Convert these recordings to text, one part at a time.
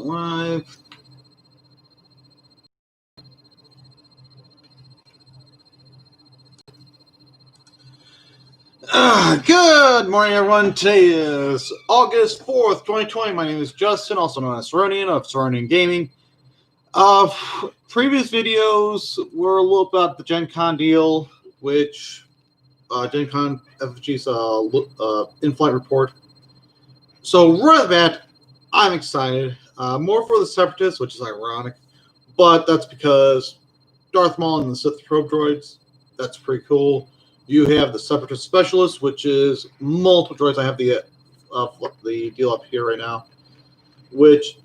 going live. Good morning, everyone. Today is August 4th, 2020. My name is Justin, also known as Seronian of Seronian Gaming. Previous videos were a little about the Gen Con deal, which Gen Con FFG's in-flight report. So right off the bat, I'm excited. More for the Separatists, which is ironic, but that's because Darth Maul and the Sith probe droids. That's pretty cool. You have the Separatist Specialist, which is multiple droids. I have the deal up here right now, which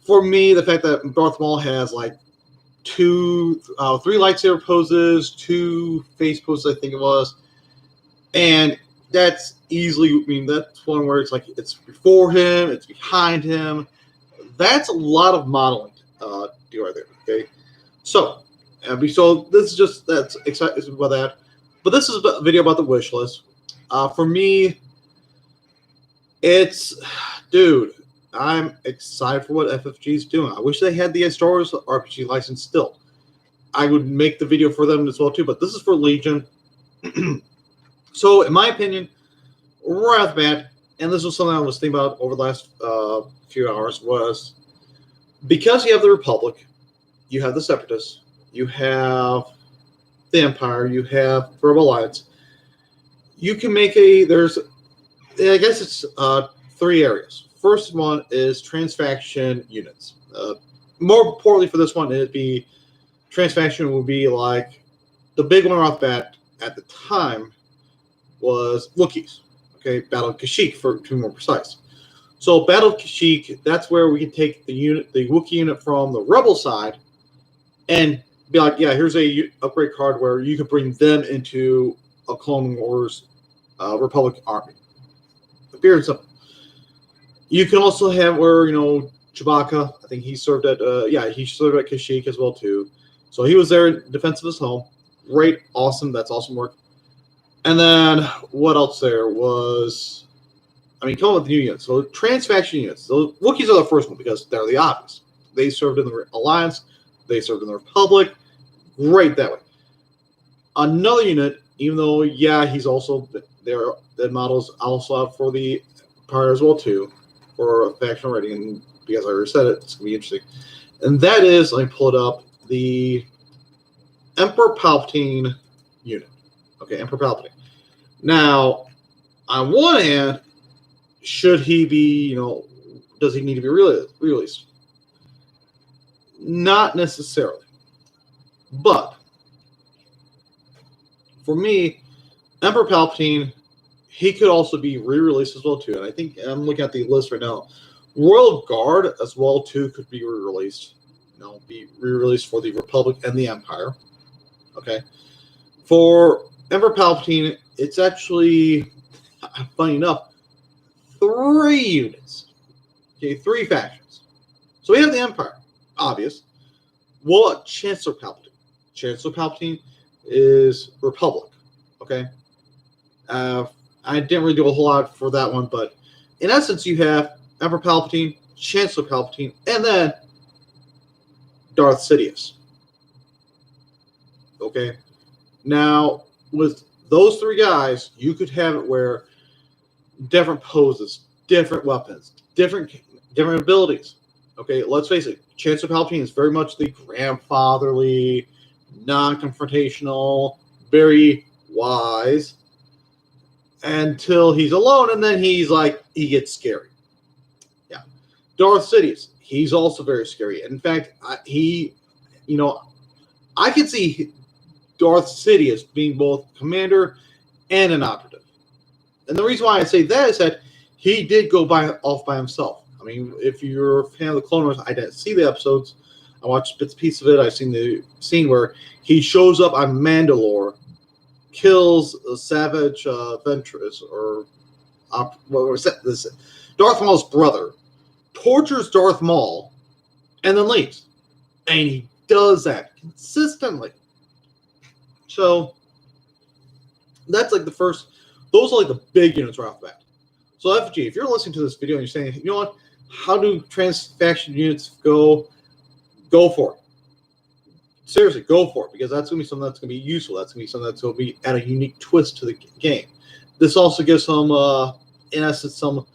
for me, the fact that Darth Maul has like three lightsaber poses, 2 face poses, I think it was, and that's easily, I mean, that's one where it's like it's before him, it's behind him. That's a lot of modeling deal right there. Okay, so this is just that's exciting about that. But this is a video about the wish list. For me, it's, dude, I'm excited for what FFG is doing. I wish they had the Star Wars RPG license still. I would make the video for them as well, too. But this is for Legion. So, in my opinion, right off the bat, and this was something I was thinking about over the last few hours, was because you have the Republic, you have the Separatists, you have the Empire, you have the Rebel Alliance, you can make I guess it's 3 areas. First one is transfaction units. More importantly for this one, it'd be transfaction would be like the big one off bat at the time was Wookiees. Okay, Battle of Kashyyyk to be more precise. So Battle of Kashyyyk, that's where we can take the Wookiee unit from the Rebel side and be like, yeah, here's a upgrade card where you could bring them into a Clone Wars Republic army. Very simple. You can also have where, Chewbacca, I think he served at Kashyyyk as well too. So he was there in defense of his home. Great, awesome. That's awesome work. And then what else there was? I mean, come up with new units. So transfaction units. So Wookiees are the first one because they're the obvious. They served in the Alliance. They served in the Republic. Great that way. Another unit, even though, yeah, he's also there. The model's also out for the Empire as well too, for a faction already. And because I already said it, it's gonna be interesting. And that is, let me pull it up, the Emperor Palpatine unit. Okay, Emperor Palpatine. Now, on one hand, should he be, does he need to be released? Not necessarily. But for me, Emperor Palpatine, he could also be re-released as well too. And I think I'm looking at the list right now. Royal Guard as well too could be re-released. Be re-released for the Republic and the Empire. Okay. For Emperor Palpatine, it's actually, funny enough, 3 units. Okay, 3 factions. So we have the Empire, obvious. What Chancellor Palpatine? Chancellor Palpatine is Republic. Okay. I didn't really do a whole lot for that one, but in essence, you have Emperor Palpatine, Chancellor Palpatine, and then Darth Sidious. Okay. Now, with those 3 guys, you could have it where different poses, different weapons, different abilities. Okay, let's face it, Chancellor Palpatine is very much the grandfatherly, non-confrontational, very wise, until he's alone, and then he gets scary. Yeah. Darth Sidious, he's also very scary. In fact, I can see Darth Sidious being both commander and an operative. And the reason why I say that is that he did go off by himself. I mean, if you're a fan of the Clone Wars, I didn't see the episodes. I watched bits and pieces of it. I've seen the scene where he shows up on Mandalore, kills a Savage Ventress, or what was that? This Darth Maul's brother, tortures Darth Maul, and then leaves. And he does that consistently. So that's like the first. Those are like the big units right off the bat. So FFG, if you're listening to this video and you're saying, you know what, how do trans-faction units go? Go for it. Seriously, go for it, because that's going to be something that's going to be useful. That's going to be something that's going to be add a unique twist to the game. This also gives some, in essence, some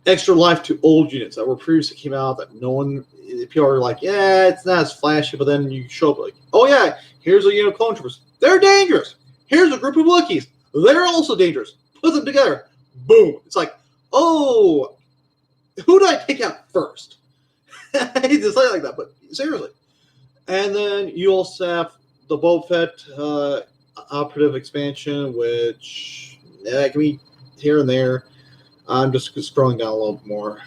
extra life to old units that were previously came out that no one, people are like, yeah, it's not as flashy, but then you show up like, oh yeah, here's a unit of clone troopers. They're dangerous. Here's a group of Wookiees. They're also dangerous. Put them together. Boom. It's like, oh, who do I take out first? I hate to say it like that, but seriously. And then you also have the Boba Fett operative expansion, which can be here and there. I'm just scrolling down a little more.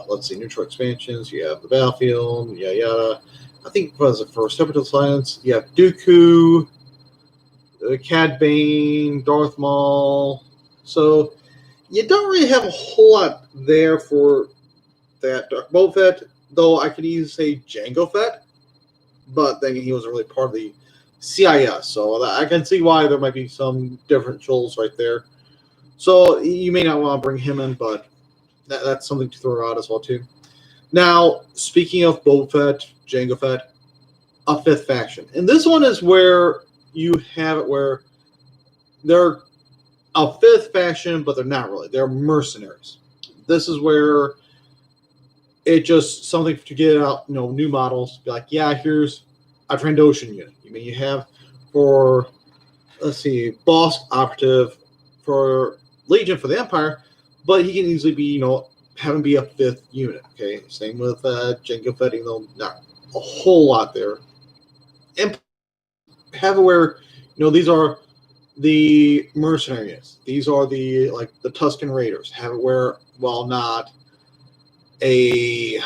Let's see, neutral expansions. You have the battlefield, yada yada. I think for Separatist Alliance, you have Dooku, Cad Bane, Darth Maul. So you don't really have a whole lot there for that Boba Fett, though I could easily say Jango Fett, but then he wasn't really part of the CIS, so I can see why there might be some differentials right there. So you may not want to bring him in, but that's something to throw out as well too. Now, speaking of Boba Fett, Jango Fett, a fifth faction, and this one is where you have it where they're a fifth faction, but they're not really. They're mercenaries. This is where it just something to get out, new models. Be like, yeah, here's a Trandoshan unit. You have for, let's see, boss operative for Legion for the Empire, but he can easily be, have him be a fifth unit. Okay, same with Jango Fett, even though not a whole lot there. And have it where, these are the mercenary units. These are the Tusken Raiders. Have it where, while not a,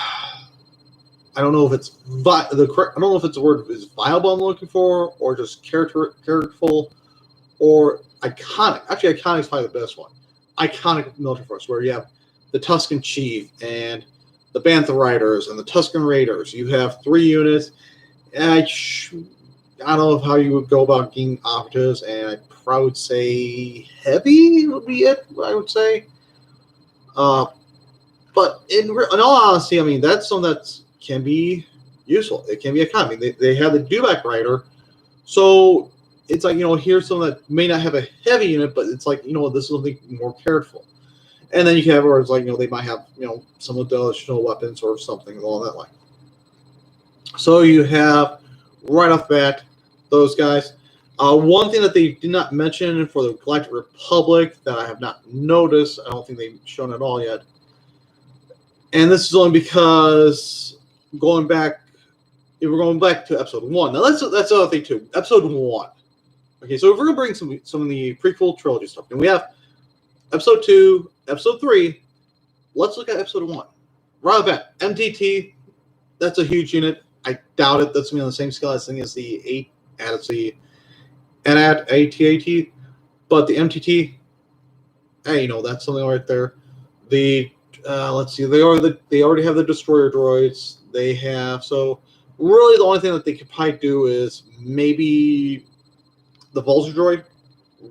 I don't know if it's I don't know if it's the word is viable I'm looking for, or just characterful, or iconic. Actually, iconic is probably the best one. Iconic military force, where you have the Tusken Chief and the Bantha Riders and the Tusken Raiders. You have 3 units. And I don't know how you would go about getting operatives, and I'd probably say heavy would be it, I would say. But in all honesty, that's something that can be useful. It can be iconic. They have the Dubak Rider, so it's like, here's something that may not have a heavy unit, but it's like, this is something more careful. And then you can have where it's like, they might have, some additional weapons or something along that line. So you have, right off the bat, those guys. One thing that they did not mention for the Galactic Republic that I have not noticed, I don't think they've shown at all yet, and this is only because if we're going back to episode 1. Now that's the other thing too. Episode 1. Okay, so if we're gonna bring some of the prequel trilogy stuff, and we have episode 2, episode 3. Let's look at episode 1. Right off the bat, MTT. That's a huge unit. I doubt it. That's gonna be on the same scale as the AT-AT, but the MTT. Hey, that's something right there. The let's see. They already have the destroyer droids. They have, so really the only thing that they could probably do is maybe the Vulture droid,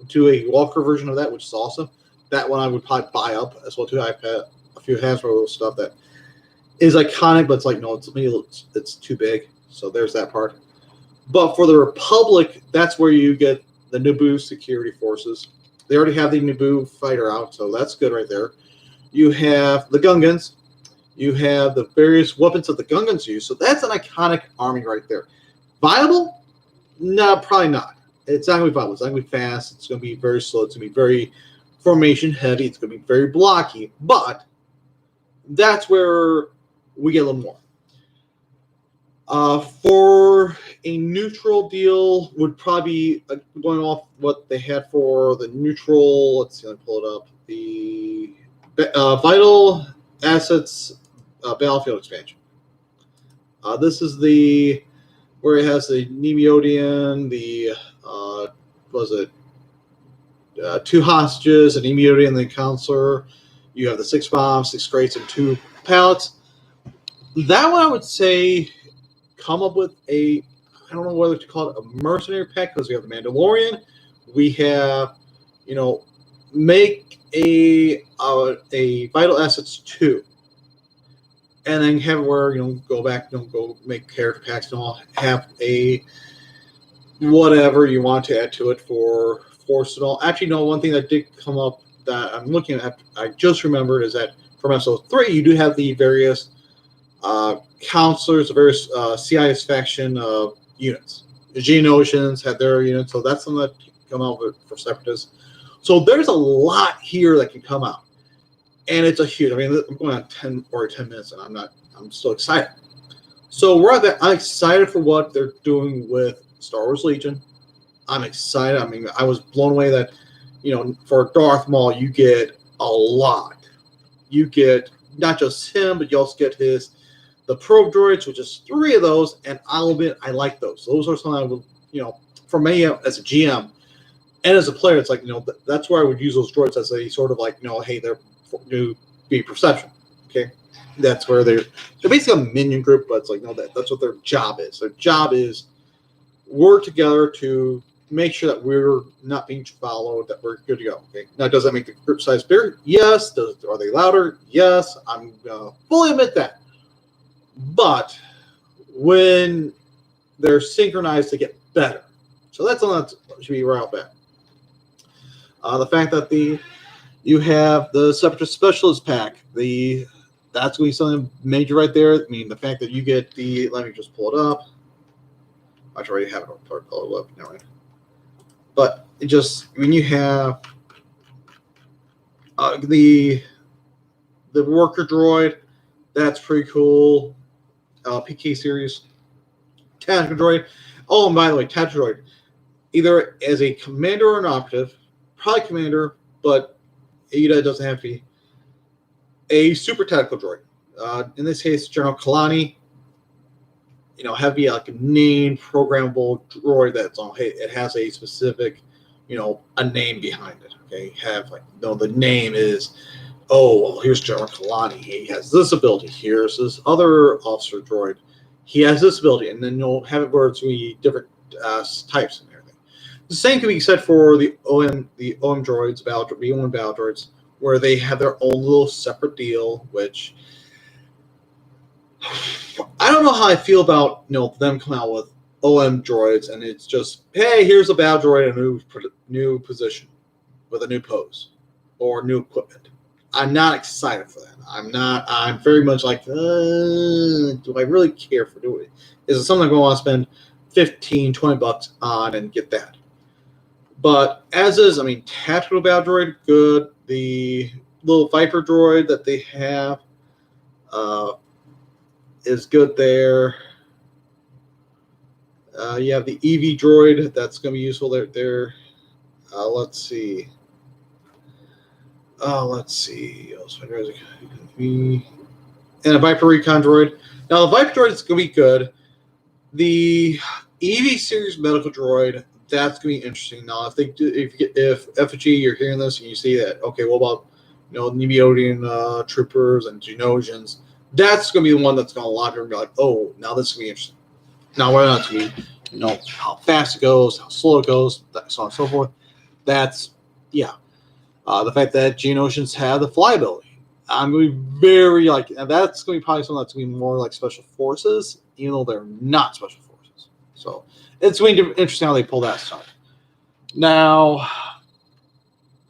to a Walker version of that, which is awesome. That one I would probably buy up as well too. I've had a few Hasbro stuff that is iconic, but it's like, no, it's too big. So there's that part. But for the Republic, that's where you get the Naboo security forces. They already have the Naboo fighter out, so that's good right there. You have the Gungans. You have the various weapons that the Gungans use. So that's an iconic army right there. Viable? No, probably not. It's not going to be viable. It's not going to be fast. It's going to be very slow. It's going to be very formation heavy. It's going to be very blocky. But that's where we get a little more. For a neutral deal, would probably be going off what they had for the neutral. Let's see, let me pull it up. The Vital Assets Battlefield expansion. This is where it has the Nemeodian, the was it 2 hostages, an Nemeodian, and the counselor. You have the 6 bombs, 6 crates, and 2 pallets. That one I would say come up with I don't know whether to call it a mercenary pack, because we have the Mandalorian. We have, make a Vital Assets 2. and then have where go back, go make character packs, have a whatever you want to add to it for force and all. Actually, no, one thing that did come up that I'm looking at, I just remembered, is that from episode 3, you do have the various counselors, the various CIS faction units. The Geonosians had their units, so that's something that can come out for Separatists. So there's a lot here that can come out. And it's a huge, I mean, I'm going on 10 minutes, and I'm still excited. So I'm excited for what they're doing with Star Wars Legion. I'm excited. I mean, I was blown away that, for Darth Maul, you get a lot. You get not just him, but you also get the probe droids, which is 3 of those, and I'll admit, I like those. Those are something I would, for me as a GM and as a player, it's like, that's where I would use those droids as a sort of like, hey, they're new be perception. Okay. That's where they're basically a minion group, but it's like, that's what their job is. Their job is work together to make sure that we're not being followed, that we're good to go. Okay. Now, does that make the group size bigger? Yes. Are they louder? Yes. I'm going to fully admit that. But when they're synchronized, they get better. So that's something that should be right off bat. The fact that you have the Separatist Specialist pack, that's going to be something major right there. I mean, the fact that you get let me just pull it up. I already have it up. Never mind. But it just, when you have the worker droid, that's pretty cool. PK series. Tactical droid. Oh, and by the way, tactical droid. Either as a commander or an operative, probably commander, but Ada doesn't have to be. A super tactical droid. In this case, General Kalani. Have be like a named programmable droid that's on. Hey, it has a specific, a name behind it. Okay, have like the name is. Oh, well, here's General Kalani. He has this ability. Here's this other officer droid. He has this ability, and then you'll have it where it's going to be different types and everything. The same can be said for the OM droids, the OM battle droids, where they have their own little separate deal, which I don't know how I feel about them coming out with OM droids, and it's just, hey, here's a battle droid in a new position with a new pose or new equipment. I'm not excited for that. I'm very much like, do I really care for doing it? Is it something I'm going to want to spend $15-$20 on and get that? But as is, I mean, tactical battle droid, good. The little Viper droid that they have is good there. You have the EV droid that's going to be useful there. Let's see. Let's see. And a Viper Recon droid. Now, the Viper droid is going to be good. The EV series medical droid, that's going to be interesting. Now, if FFG, you're hearing this and you see that, okay, what about Nemeodian troopers and Geonosians? That's going to be the one that's going to lock her and be like, oh, now this is going to be interesting. Now, whether or not it's going to be, how fast it goes, how slow it goes, so on and so forth. That's, yeah. The fact that Geonosians have the flyability. I'm going to be very and that's going to be probably something that's going to be more like special forces, even though they're not special forces. So it's going to be interesting how they pull that stuff. Now,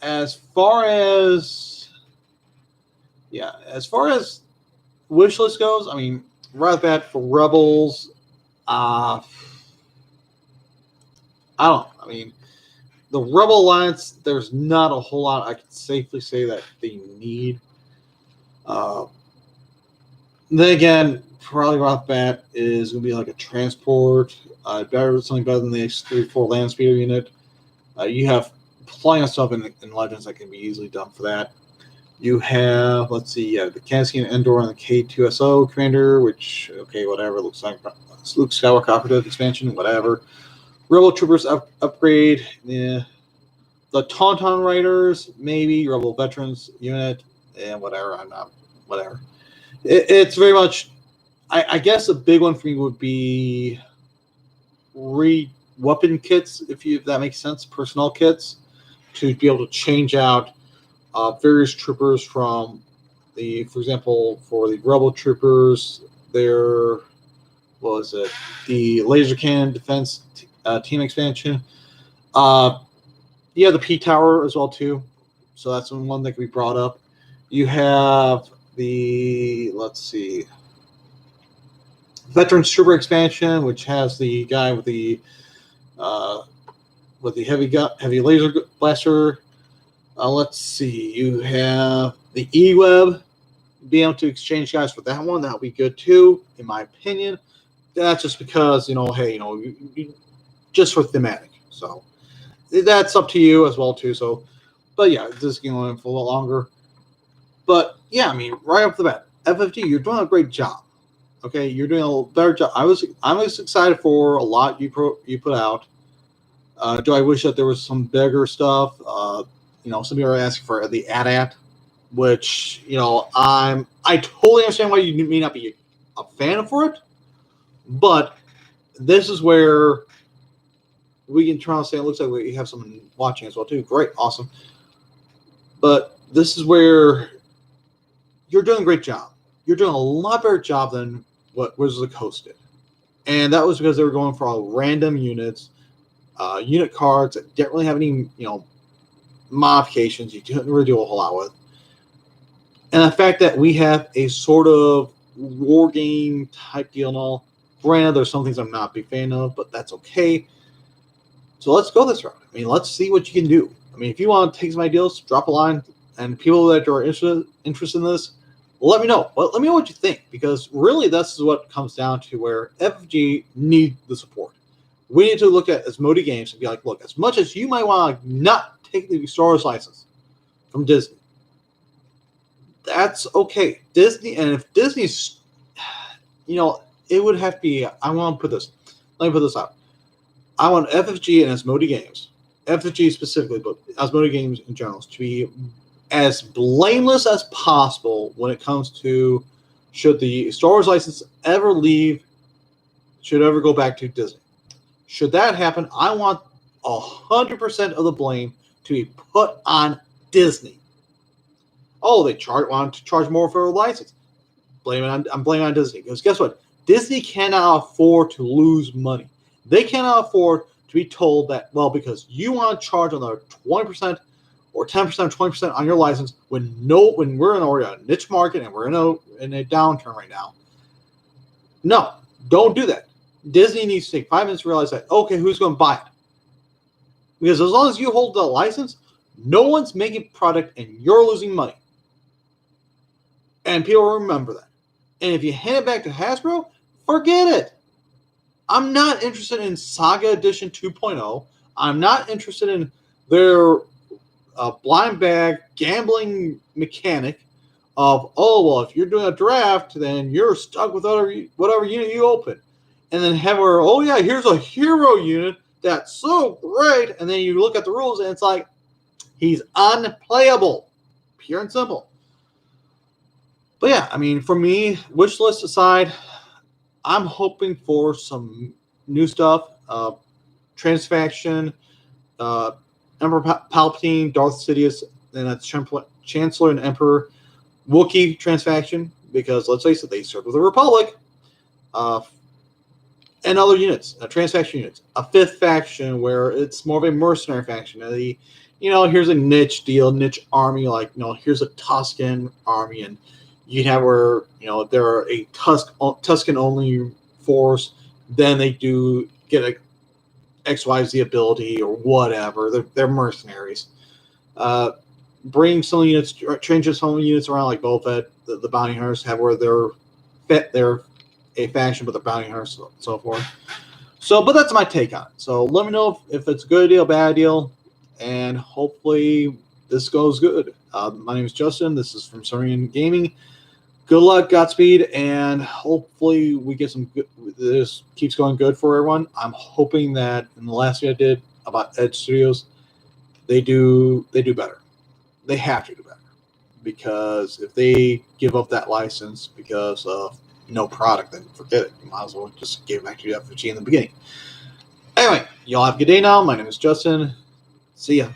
as far as wish list goes, I mean, right off the bat for Rebels, I don't know. I mean, the Rebel Alliance, there's not a whole lot I can safely say that they need. Then again, probably right off the bat is going to be like a transport. Something better than the X-34 land speeder unit. You have plenty of stuff in Legends that can be easily done for that. You have, let's see, the Cassian Endor and the K2SO commander, which, okay, whatever, looks like Luke Skywalker operative expansion, whatever. Rebel Troopers upgrade, yeah. The Tauntaun Raiders, maybe. Rebel Veterans unit, whatever, whatever. It's very much, I guess a big one for me would be weapon kits, if that makes sense, personnel kits, to be able to change out various troopers from for example, for the Rebel Troopers, their the laser cannon defense team expansion. The P Tower as well too, so that's one that can be brought up. You have the Veterans Trooper expansion, which has the guy with the heavy laser blaster. You have the E-Web. Being able to exchange guys for that one, that'll be good too, in my opinion. That's just because, just for thematic. So that's up to you as well too. So, but yeah, this is going for a little longer. But yeah, I mean, right off the bat, FFG, you're doing a great job. Okay, you're doing a better job. I was excited for a lot you put out. Do I wish that there was some bigger stuff? Some people are asking for the AT-AT, which I totally understand why you may not be a fan for it, but this is where we can try to say it looks like we have someone watching as well too. Great, awesome. But this is where you're doing a great job. You're doing a lot better job than what Wizards of the Coast did. And that was because they were going for all random units, unit cards that didn't really have any, modifications you didn't really do a whole lot with. And the fact that we have a sort of war game type deal and all, granted, there's some things I'm not a big fan of, but that's okay. So let's go this route. I mean, let's see what you can do. I mean, if you want to take some ideas, drop a line, and people that are interested in this, let me know. Well, let me know what you think, because really this is what comes down to where FFG need the support. We need to look at Asmodee Games and be like, look, as much as you might want to not take the Star Wars license from Disney, that's okay. Disney, and if Disney's, it would have to be, let me put this out. I want FFG and Asmodee Games, FFG specifically, but Asmodee Games in general, to be as blameless as possible when it comes to should the Star Wars license ever go back to Disney. Should that happen, I want 100% of the blame to be put on Disney. Oh, they want to charge more for a license. I'm blaming on Disney, because guess what? Disney cannot afford to lose money. They cannot afford to be told that, well, because you want to charge another 20% or 10% or 20% on your license when we're in a niche market and we're in a downturn right now. No, don't do that. Disney needs to take 5 minutes to realize that, okay, who's going to buy it? Because as long as you hold the license, no one's making product and you're losing money. And people remember that. And if you hand it back to Hasbro, forget it. I'm not interested in Saga Edition 2.0. I'm not interested in their blind bag gambling mechanic of, if you're doing a draft, then you're stuck with whatever unit you open. And then here's a hero unit that's so great. And then you look at the rules and it's like, he's unplayable. Pure and simple. But yeah, I mean, for me, wish list aside, I'm hoping for some new stuff. Transfaction, Emperor Palpatine, Darth Sidious, and that's Chancellor and Emperor. Wookiee transfaction, because let's face it, they served with the Republic. And other units, transfaction units. A 5th faction where it's more of a mercenary faction. Here's a niche deal, niche army, here's a Tusken army, and you have where, they're a Tusken only force, then they do get a XYZ ability or whatever. They're mercenaries. Bring some units, change some units around like Boba Fett, the bounty hunters have where they're a faction, but the bounty hunters and so forth. So, but that's my take on it. So let me know if it's a good deal, bad deal, and hopefully this goes good. My name is Justin. This is from Serene Gaming. Good luck, Godspeed, and hopefully we get some good. This keeps going good for everyone. I'm hoping that in the last video I did about Edge Studios, they do better. They have to do better, because if they give up that license because of no product, then forget it. You might as well just give it back to the FFG in the beginning. Anyway, y'all have a good day now. My name is Justin. See ya.